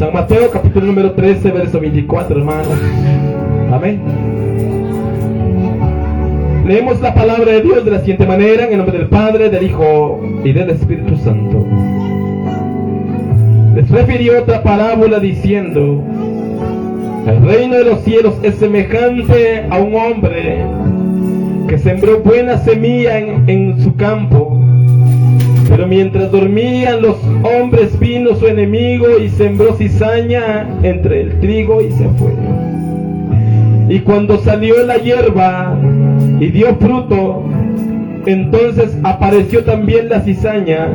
San Mateo capítulo número 13, verso 24, hermanos. Amén. Leemos la palabra de Dios de la siguiente manera, en el nombre del Padre, del Hijo y del Espíritu Santo. Les refirió otra parábola diciendo: el reino de los cielos es semejante a un hombre que sembró buena semilla en su campo. Pero mientras dormían los hombres, vino su enemigo y sembró cizaña entre el trigo y se fue. Y cuando salió la hierba y dio fruto, entonces apareció también la cizaña.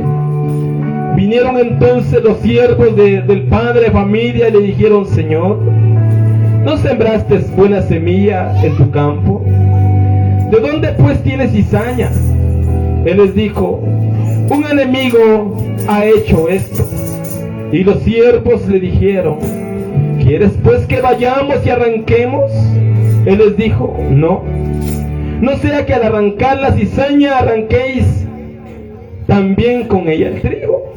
Vinieron entonces los siervos del padre de familia y le dijeron: Señor, ¿no sembraste buena semilla en tu campo? ¿De dónde pues tienes cizaña? Él les dijo: un enemigo ha hecho esto. Y los siervos le dijeron: ¿quieres pues que vayamos y arranquemos? Él les dijo: no sea que al arrancar la cizaña arranquéis también con ella el trigo.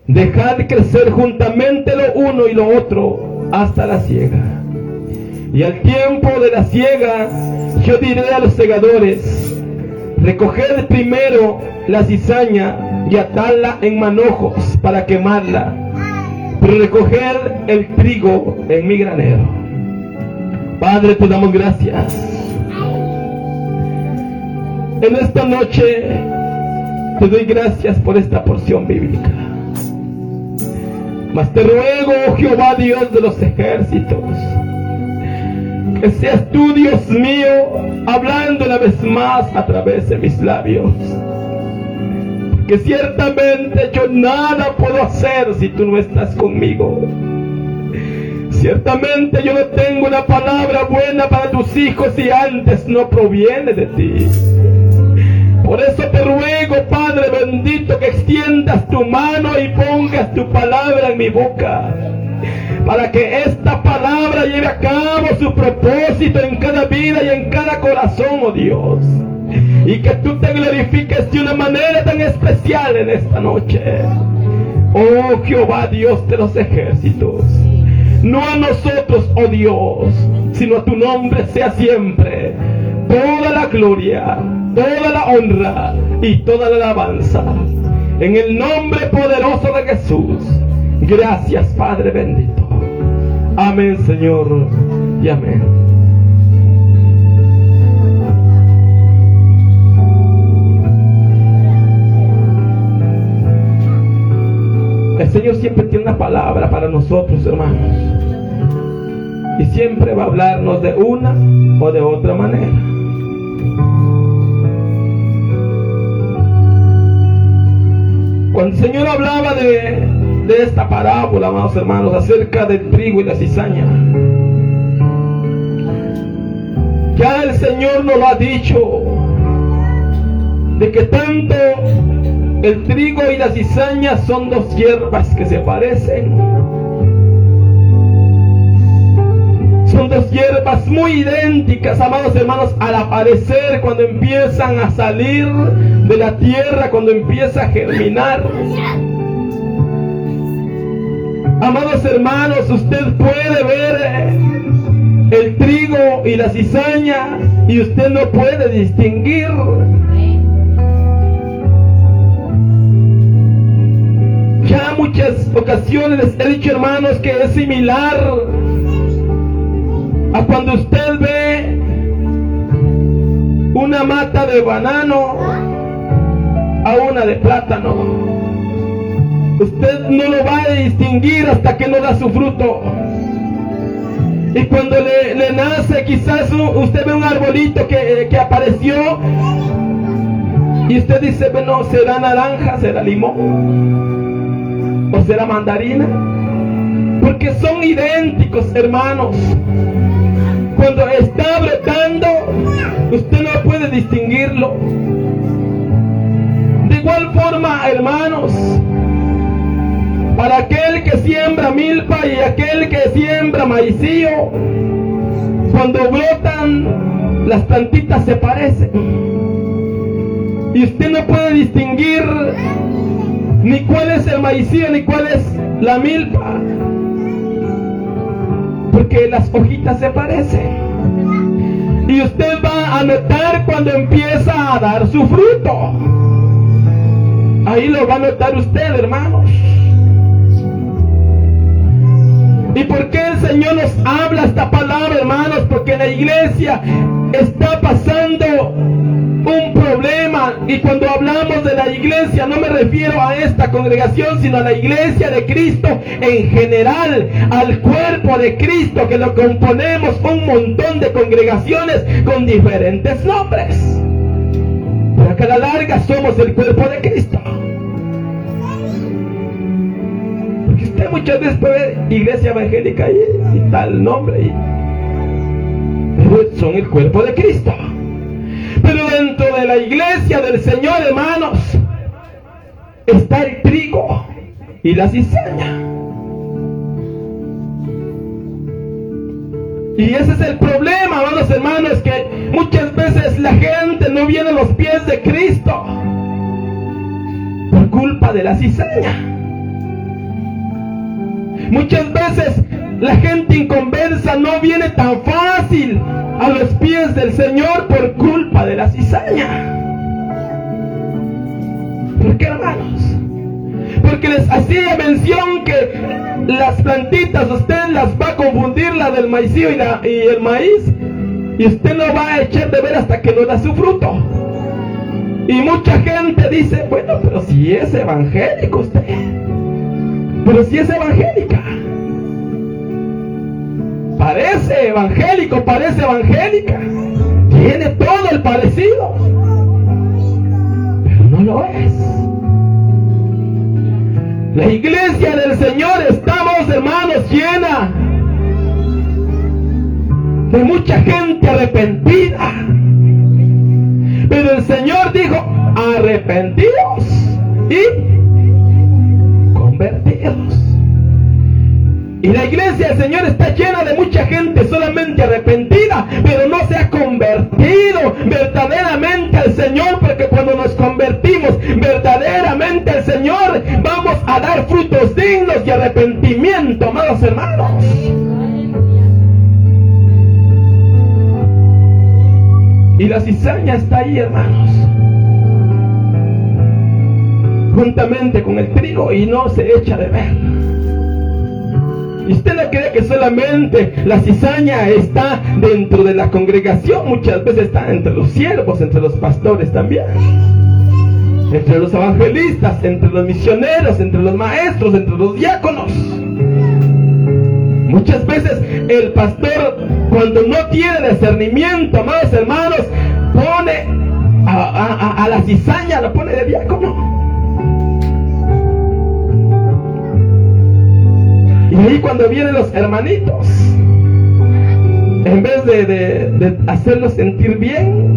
Dejad crecer juntamente lo uno y lo otro hasta la siega. Y al tiempo de la siega yo diré a los segadores: recoged primero la cizaña y atadla en manojos para quemarla, pero recoged el trigo en mi granero. Padre, te damos gracias. En esta noche te doy gracias por esta porción bíblica. Mas te ruego, oh Jehová Dios de los ejércitos, que seas tú, Dios mío, hablando una vez más a través de mis labios. Que ciertamente yo nada puedo hacer si tú no estás conmigo. Ciertamente yo no tengo una palabra buena para tus hijos si antes no proviene de ti. Por eso te ruego, Padre bendito, que extiendas tu mano y pongas tu palabra en mi boca, para que esta palabra lleve a cabo su propósito en cada vida y en cada corazón, oh Dios. Y que tú te glorifiques de una manera tan especial en esta noche. Oh Jehová Dios de los ejércitos, no a nosotros, oh Dios, sino a tu nombre sea siempre toda la gloria, toda la honra y toda la alabanza. En el nombre poderoso de Jesús. Gracias, Padre bendito. Amén, Señor, y amén. El Señor siempre tiene una palabra para nosotros, hermanos, y siempre va a hablarnos de una o de otra manera. Cuando el Señor hablaba de esta parábola, amados hermanos, acerca del trigo y la cizaña, ya el Señor nos lo ha dicho, de que tanto el trigo y la cizaña son dos hierbas que se parecen. Son dos hierbas muy idénticas, amados hermanos, al aparecer, cuando empiezan a salir de la tierra, cuando empieza a germinar. Amados hermanos, usted puede ver el trigo y la cizaña y usted no puede distinguir. Ya muchas ocasiones les he dicho, hermanos, que es similar a cuando usted ve una mata de banano a una de plátano. Usted no lo va a distinguir hasta que no da su fruto. Y cuando le nace, quizás usted ve un arbolito que apareció y usted dice: bueno, ¿será naranja? ¿Será limón? ¿O será mandarina? Porque son idénticos, hermanos. Cuando está brotando, usted no puede distinguirlo. De igual forma, hermanos, para aquel que siembra milpa y aquel que siembra maicillo, cuando brotan, las plantitas se parecen. Y usted no puede distinguir ni cuál es el maicillo ni cuál es la milpa. porque las hojitas se parecen. Y usted va a notar cuando empieza a dar su fruto. Ahí lo va a notar usted, hermanos. ¿Y por qué el Señor nos habla esta palabra, hermanos? Porque en la iglesia está pasando un problema. Y cuando hablamos de la iglesia, no me refiero a esta congregación, sino a la iglesia de Cristo en general, al cuerpo de Cristo, que lo componemos un montón de congregaciones con diferentes nombres, pero que a la larga somos el cuerpo de Cristo. Porque usted muchas veces puede ver iglesia evangélica y tal nombre, pero son el cuerpo de Cristo. Pero dentro de la iglesia del Señor, hermanos, está el trigo y la cizaña. Y ese es el problema, amados hermanos, que muchas veces la gente no viene a los pies de Cristo por culpa de la cizaña. Muchas veces la gente inconversa no viene tan fácil a los pies del Señor por culpa de la cizaña. ¿Por qué, hermanos? Porque les hacía mención que las plantitas usted las va a confundir, la del maicillo y el maíz, y usted no va a echar de ver hasta que no da su fruto. Y mucha gente dice, bueno, pero si es evangélico usted, pero si es evangélica, parece evangélico, parece evangélica, tiene todo el parecido, pero no lo es. La iglesia del Señor estamos, hermanos, llena de mucha gente arrepentida, pero el Señor dijo, arrepentidos y convertidos. Y la iglesia del Señor está llena de mucha gente solamente arrepentida, pero no se ha convertido verdaderamente al Señor, porque cuando nos convertimos verdaderamente al Señor, vamos a dar frutos dignos de arrepentimiento, amados hermanos. Y la cizaña está ahí, hermanos, juntamente con el trigo, y no se echa de ver. Y usted no cree que solamente la cizaña está dentro de la congregación, muchas veces está entre los siervos, entre los pastores también, entre los evangelistas, entre los misioneros, entre los maestros, entre los diáconos. Muchas veces el pastor, cuando no tiene discernimiento, amados hermanos, pone a la cizaña, la pone de diácono. Y ahí cuando vienen los hermanitos, en vez de hacerlos sentir bien,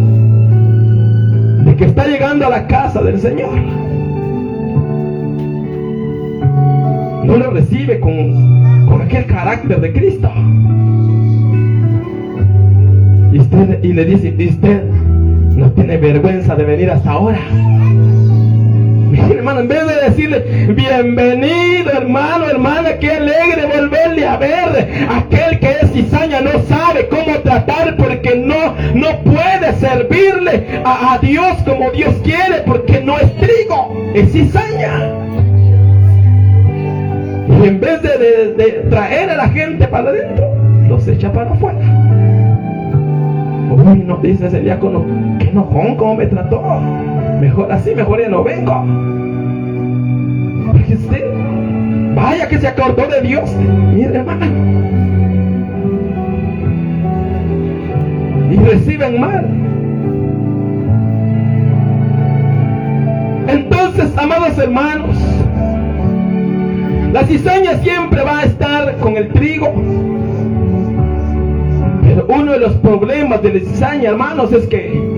de que está llegando a la casa del Señor, no lo recibe con aquel carácter de Cristo. Y le dice, usted no tiene vergüenza de venir hasta ahora. Hermano, en vez de decirle, bienvenido hermano, hermana, qué alegre volverle a ver. Aquel que es cizaña no sabe cómo tratar, porque no puede servirle a Dios como Dios quiere, porque no es trigo, es cizaña. Y en vez de traer a la gente para adentro, los echa para afuera. Uy, no, dice ese diácono, qué enojón, cómo me trató. Mejor así, mejor ya no vengo. Porque usted, vaya que se acordó de Dios. Mire, hermana, y reciben mal. Entonces, amados hermanos, la cizaña siempre va a estar con el trigo. Pero uno de los problemas de la cizaña, hermanos, es que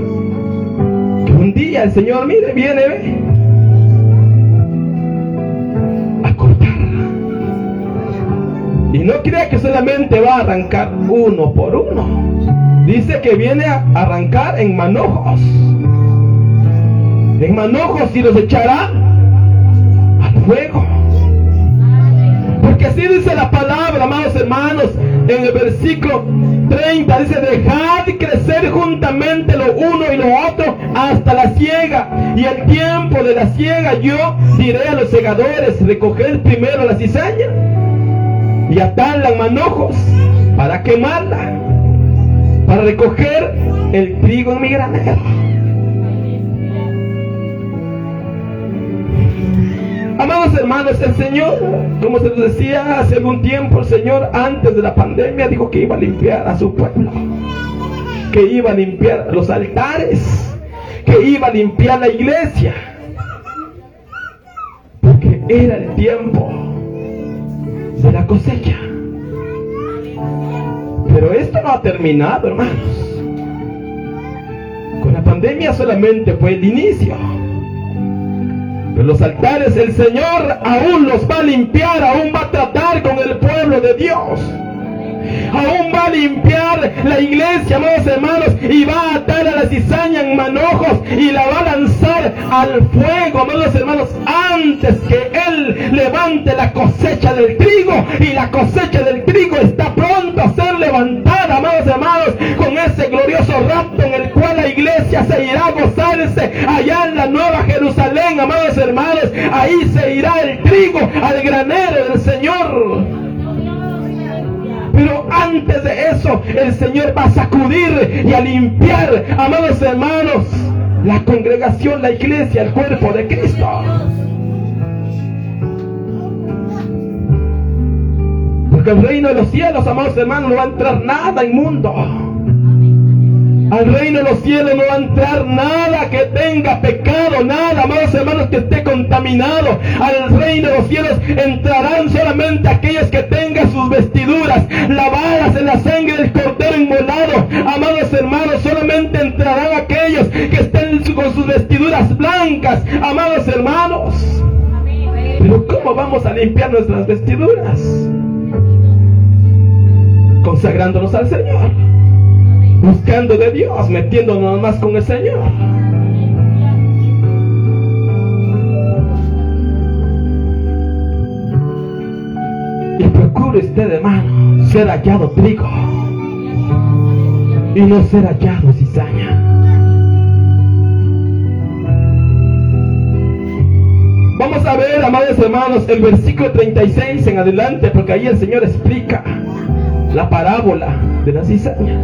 un día el Señor, mire, viene a cortarla. Y no crea que solamente va a arrancar uno por uno. Dice que viene a arrancar en manojos. En manojos, y los echará al fuego. Porque así dice la palabra, amados hermanos, en el versículo 30 dice: dejad crecer juntamente lo uno y lo otro hasta la siega, y el tiempo de la siega yo diré a los segadores: recoged primero la cizaña y atadla en manojos para quemarla, para recoger el trigo en mi granero. Amados hermanos, el Señor, como se nos decía hace algún tiempo, el Señor antes de la pandemia dijo que iba a limpiar a su pueblo, que iba a limpiar los altares, que iba a limpiar la iglesia, porque era el tiempo de la cosecha. Pero esto no ha terminado, hermanos. Con la pandemia solamente fue el inicio. Pero los altares el Señor aún los va a limpiar, aún va a tratar con el pueblo de Dios. Aún va a limpiar la iglesia, amados hermanos, y va a atar a la cizaña en manojos y la va a lanzar al fuego, amados hermanos, antes que Él levante la cosecha del trigo. Y la cosecha del trigo está pronto a ser levantada, amados hermanos, con ese glorioso rapto en el cual la iglesia se irá a gozarse allá en la Nueva Jerusalén, amados hermanos. Ahí se irá el trigo al granero del Señor. Pero antes de eso, el Señor va a sacudir y a limpiar, amados hermanos, la congregación, la iglesia, el cuerpo de Cristo. Porque al reino de los cielos, amados hermanos, no va a entrar nada inmundo. Al reino de los cielos no va a entrar nada que tenga pecado, nada, amados hermanos, que esté contaminado. Al reino de los cielos entrarán solamente aquellos que tengan sus vestiduras lavadas en la sangre del cordero inmolado. Amados hermanos, solamente entrarán aquellos que estén con sus vestiduras blancas, amados hermanos. Pero ¿cómo vamos a limpiar nuestras vestiduras? Consagrándonos al Señor, buscando de Dios, metiéndonos más con el Señor. Y procure usted, hermano, ser hallado trigo y no ser hallado cizaña. Vamos a ver, amados hermanos, el versículo 36 en adelante, porque ahí el Señor explica la parábola de la cizaña.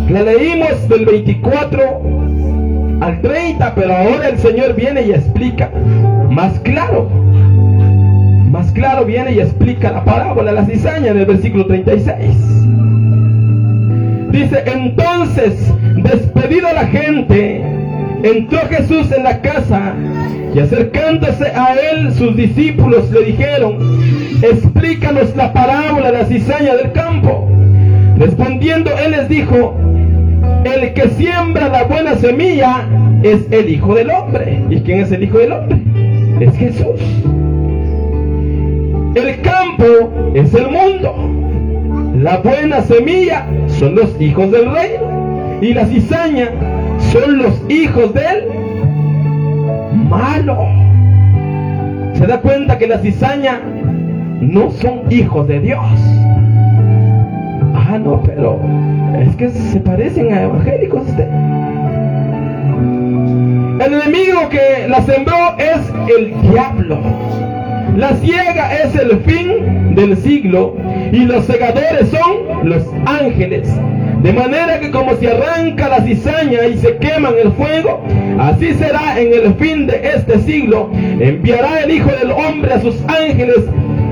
La leímos del 24 al 30, pero ahora el Señor viene y explica más claro viene y explica la parábola de la cizaña en el versículo 36. Dice: entonces, despedida la gente, entró Jesús en la casa, y acercándose a él sus discípulos le dijeron: explícanos la parábola de la cizaña del campo. Respondiendo él les dijo: el que siembra la buena semilla es el Hijo del Hombre. ¿Y quién es el Hijo del Hombre? Es Jesús. El campo es el mundo. La buena semilla son los hijos del reino, y la cizaña son los hijos del malo. ¿Se da cuenta que la cizaña no son hijos de Dios? Ah, no, pero es que se parecen a evangélicos usted. El enemigo que la sembró es el diablo. La siega es el fin del siglo, y los segadores son los ángeles. De manera que como se arranca la cizaña y se quema en el fuego, así será en el fin de este siglo. Enviará el Hijo del Hombre a sus ángeles,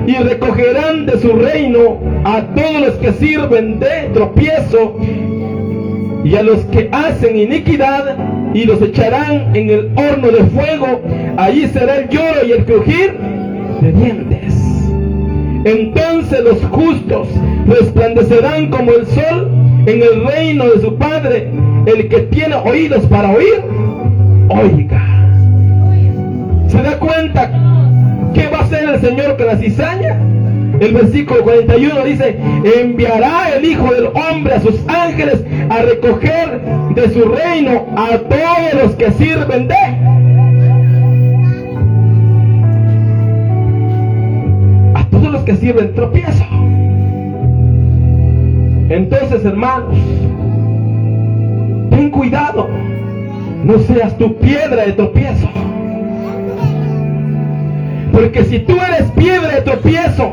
y recogerán de su reino a todos los que sirven de tropiezo y a los que hacen iniquidad, y los echarán en el horno de fuego. Allí será el lloro y el crujir de dientes. Entonces los justos resplandecerán como el sol en el reino de su Padre. El que tiene oídos para oír, oiga. ¿Se da cuenta qué va a hacer el Señor con la cizaña? El versículo 41 dice: enviará el Hijo del Hombre a sus ángeles a recoger de su reino a todos los que sirven de. A todos los que sirven tropiezo. Entonces, hermanos, ten cuidado, no seas tu piedra de tropiezo. Porque si tú eres piedra de tropiezo,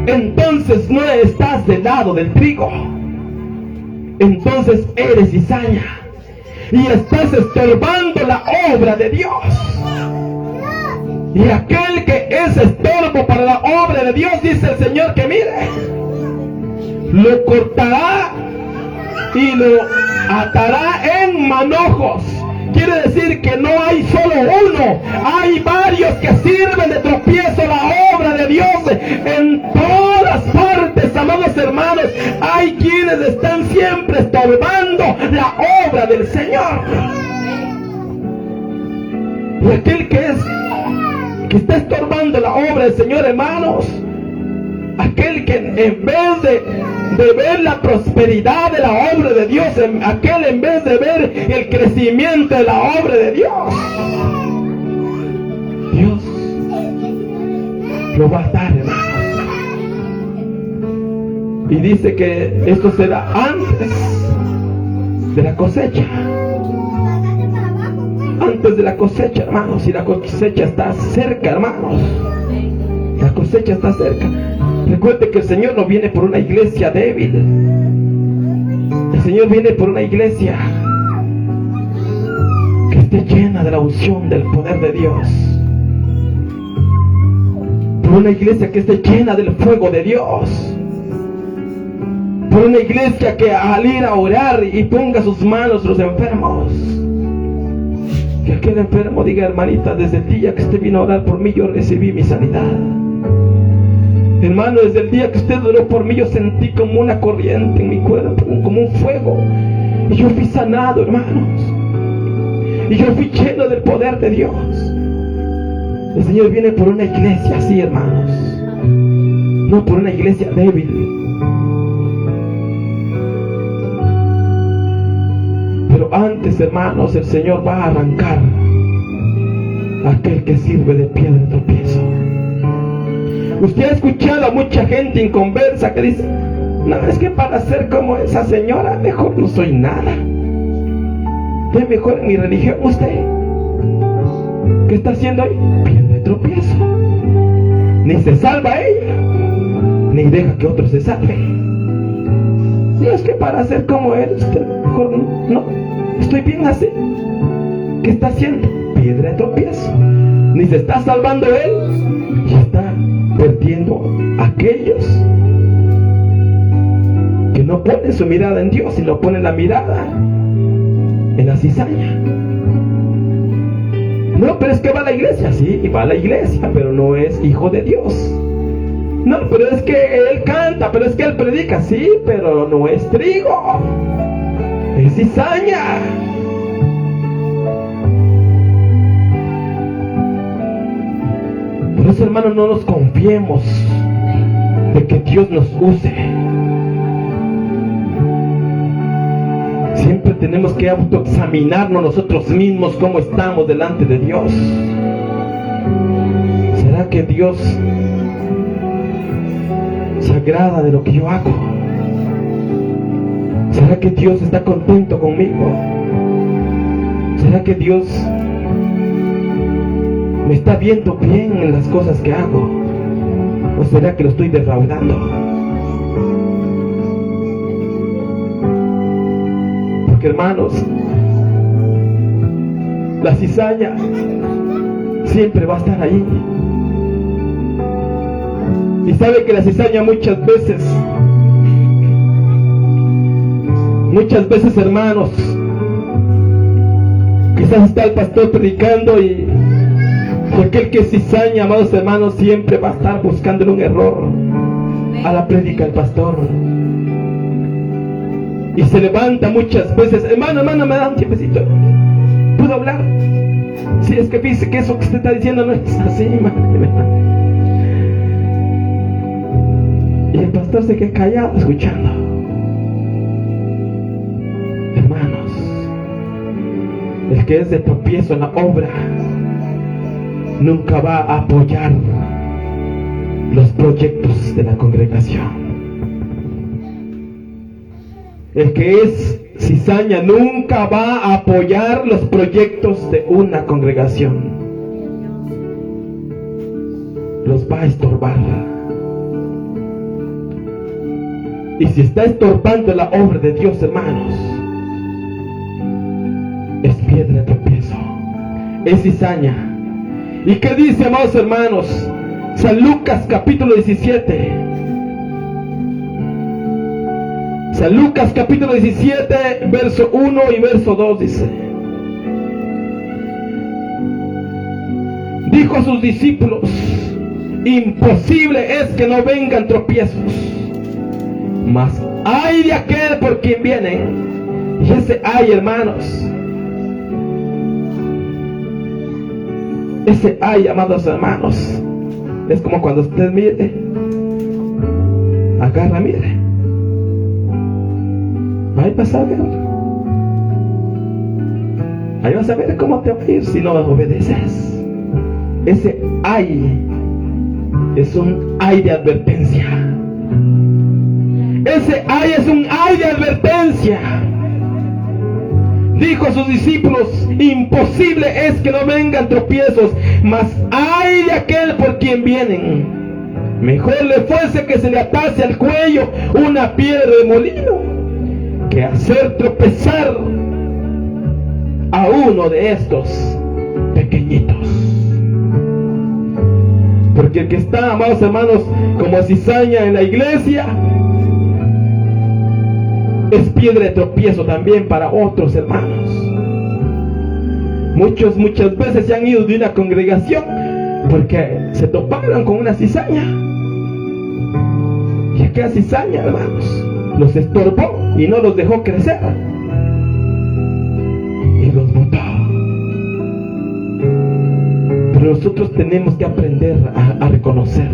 entonces no estás del lado del trigo. Entonces eres cizaña y estás estorbando la obra de Dios. Y aquel que es estorbo para la obra de Dios, dice el Señor, que mire, lo cortará y lo atará en manojos. Quiere decir que no hay solo uno, hay varios que sirven de tropiezo a la obra de Dios. En todas partes, amados hermanos, hay quienes están siempre estorbando la obra del Señor. Y aquel que está estorbando la obra del Señor, hermanos, aquel que en vez de ver la prosperidad de la obra de Dios, aquel en vez de ver el crecimiento de la obra de Dios, Dios lo va a dar, hermanos. Y dice que esto será antes de la cosecha. Antes de la cosecha, hermanos. Y la cosecha está cerca, hermanos. La cosecha está cerca. Recuerde que el Señor no viene por una iglesia débil. El Señor viene por una iglesia que esté llena de la unción del poder de Dios. Por una iglesia que esté llena del fuego de Dios. Por una iglesia que al ir a orar y ponga sus manos los enfermos, que aquel enfermo diga: hermanita, desde el día que usted vino a orar por mí, yo recibí mi sanidad. Hermano, desde el día que usted oró por mí, yo sentí como una corriente en mi cuerpo, como un fuego, y yo fui sanado, hermanos, y yo fui lleno del poder de Dios. El Señor viene por una iglesia así, hermanos, no por una iglesia débil. Pero antes, hermanos, el Señor va a arrancar a aquel que sirve de piedra de tropiezo. Usted ha escuchado a mucha gente inconversa que dice: no, es que para ser como esa señora, mejor no soy nada. Es mejor en mi religión. Usted, ¿qué está haciendo ahí? Piedra de tropiezo. Ni se salva ella, ni deja que otro se salve. No, es que para ser como él, usted mejor no. Estoy bien así. ¿Qué está haciendo? Piedra de tropiezo. Ni se está salvando él, y está perdiendo a aquellos que no ponen su mirada en Dios, sino ponen la mirada en la cizaña. No, pero es que va a la iglesia. Sí, va a la iglesia, pero no es hijo de Dios. No, pero es que él canta, pero es que él predica. Sí, pero no es trigo, es cizaña. Por eso, hermanos, no nos confiemos de que Dios nos use. Siempre tenemos que autoexaminarnos nosotros mismos cómo estamos delante de Dios. ¿Será que Dios se agrada de lo que yo hago? ¿Será que Dios está contento conmigo? ¿Será que Dios me está viendo bien en las cosas que hago? ¿O será que lo estoy defraudando? Porque, hermanos, la cizaña siempre va a estar ahí. Y sabe que la cizaña muchas veces, hermanos, quizás está el pastor predicando y aquel que es cizaña, amados hermanos, siempre va a estar buscándole un error a la prédica del pastor. Y se levanta muchas veces: hermano, me da un tiempecito, ¿puedo hablar? Si es que dice que eso que usted está diciendo no es así, hermano. Y el pastor se queda callado escuchando. Hermanos, el que es de tropiezo en la obra nunca va a apoyar los proyectos de la congregación. El que es cizaña nunca va a apoyar los proyectos de una congregación. Los va a estorbar. Y si está estorbando la obra de Dios, hermanos, es piedra de tropiezo, es cizaña. ¿Y qué dice, amados hermanos? San Lucas capítulo 17. San Lucas capítulo 17, verso 1 y verso 2 dice: dijo a sus discípulos: imposible es que no vengan tropiezos, mas ay de aquel por quien vienen. Y ese ay, hermanos, ese ay, amados hermanos, es como cuando usted mire, agarra, mire, ahí vas a ver, ahí vas a ver cómo te va a ir si no obedeces. Ese ay es un ay de advertencia. Ese ay es un ay de advertencia. Dijo a sus discípulos: imposible es que no vengan tropiezos, mas ay de aquel por quien vienen. Mejor le fuese que se le atase al cuello una piedra de molino, que hacer tropezar a uno de estos pequeñitos. Porque el que está, amados hermanos, como cizaña en la iglesia, es piedra de tropiezo también para otros hermanos. Muchas veces se han ido de una congregación porque se toparon con una cizaña. Y aquella cizaña, hermanos, los estorbó y no los dejó crecer. Y los botó. Pero nosotros tenemos que aprender a reconocer.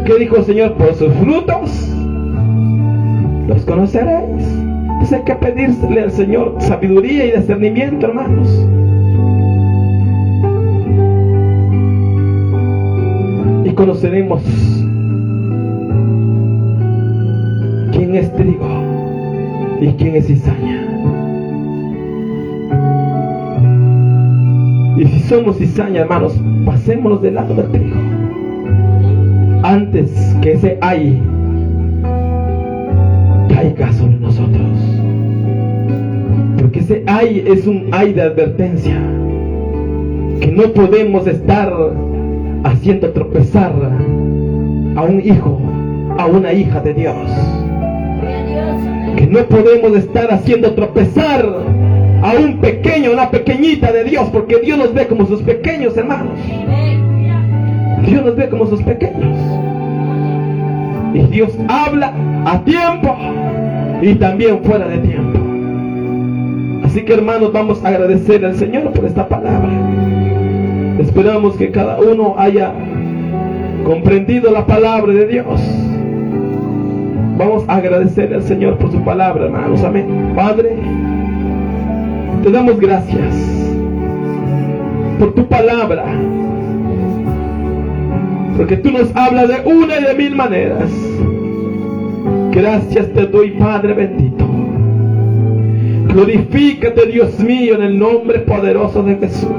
¿Qué dijo el Señor? Por sus frutos los conoceréis. Entonces hay que pedirle al Señor sabiduría y discernimiento, hermanos. Y conoceremos quién es trigo y quién es cizaña. Y si somos cizaña, hermanos, pasémonos del lado del trigo antes que ese ay caiga sobre nosotros. Porque ese ay es un ay de advertencia, que no podemos estar haciendo tropezar a un hijo, a una hija de Dios. Que no podemos estar haciendo tropezar a un pequeño, una pequeñita de Dios, porque Dios nos ve como sus pequeños, hermanos. Dios nos ve como sus pequeños. Y Dios habla a tiempo y también fuera de tiempo. Así que, hermanos, vamos a agradecer al Señor por esta palabra. Esperamos que cada uno haya comprendido la palabra de Dios. Vamos a agradecer al Señor por su palabra, hermanos. Amén. Padre, te damos gracias por tu palabra, porque tú nos hablas de una y de mil maneras. Gracias te doy, Padre bendito. Glorifícate, Dios mío, en el nombre poderoso de Jesús.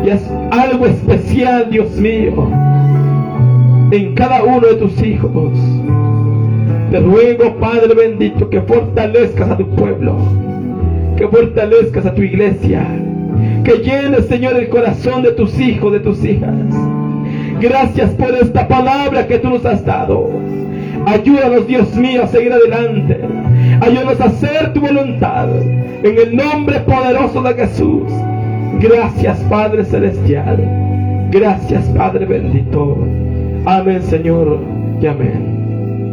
Y haz algo especial, Dios mío, en cada uno de tus hijos. Te ruego, Padre bendito, que fortalezcas a tu pueblo, que fortalezcas a tu iglesia, que llenes, Señor, el corazón de tus hijos, de tus hijas. Gracias por esta palabra que tú nos has dado. Ayúdanos, Dios mío, a seguir adelante. Ayúdanos a hacer tu voluntad, en el nombre poderoso de Jesús. Gracias, Padre celestial. Gracias, Padre bendito. Amén, Señor, y amén.